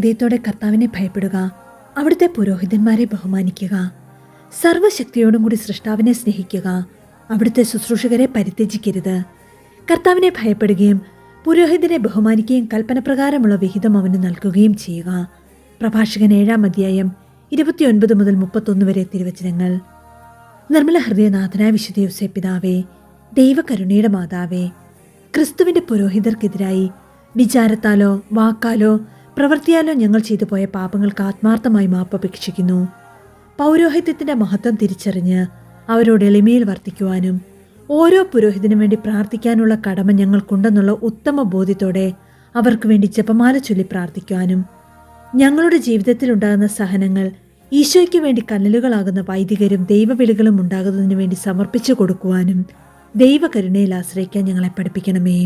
ഹൃദയത്തോടെ കർത്താവിനെ ഭയപ്പെടുക, അവിടുത്തെ പുരോഹിതന്മാരെ ബഹുമാനിക്കുക, സർവ്വശക്തിയോടും കൂടി സൃഷ്ടാവിനെ സ്നേഹിക്കുക, അവിടുത്തെ ശുശ്രൂഷകരെ പരിത്യജിക്കരുത്. കർത്താവിനെ ഭയപ്പെടുകയും പുരോഹിതനെ ബഹുമാനിക്കുകയും കൽപ്പനപ്രകാരമുള്ള വിഹിതം അവന് നൽകുകയും ചെയ്യുക. പ്രഭാഷകൻ 7-ാം അധ്യായം 29 മുതൽ 31 വരെ തിരുവചനങ്ങൾ. നിർമ്മല ഹൃദയനാഥനായ വിശുദ്ധ യോസേപ്പ് പിതാവേ, ദൈവകരുണയുടെ മാതാവേ, ക്രിസ്തുവിന്റെ പുരോഹിതർക്കെതിരായി വിചാരത്താലോ വാക്കാലോ പ്രവൃത്തിയാലോ ഞങ്ങൾ ചെയ്തു പോയ പാപങ്ങൾക്ക് ആത്മാർത്ഥമായി മാപ്പപേക്ഷിക്കുന്നു. പൗരോഹിത്യത്തിന്റെ മഹത്വം തിരിച്ചറിഞ്ഞ് അവരോട് എളിമയിൽ വർത്തിക്കുവാനും ഓരോ പുരോഹിതനും വേണ്ടി പ്രാർത്ഥിക്കാനുള്ള കടമ ഞങ്ങൾക്കുണ്ടെന്നുള്ള ഉത്തമ ബോധ്യത്തോടെ അവർക്ക് വേണ്ടി ജപമാല ചൊല്ലി പ്രാർത്ഥിക്കുവാനും ഞങ്ങളുടെ ജീവിതത്തിലുണ്ടാകുന്ന സഹനങ്ങൾ ഈശോയ്ക്ക് വേണ്ടി കനലുകളാകുന്ന വൈദികരും ദൈവവിളികളും ഉണ്ടാകുന്നതിനു വേണ്ടി സമർപ്പിച്ചു കൊടുക്കുവാനും ദൈവകരുണയിൽ ആശ്രയിക്കാൻ ഞങ്ങളെ പഠിപ്പിക്കണമേ.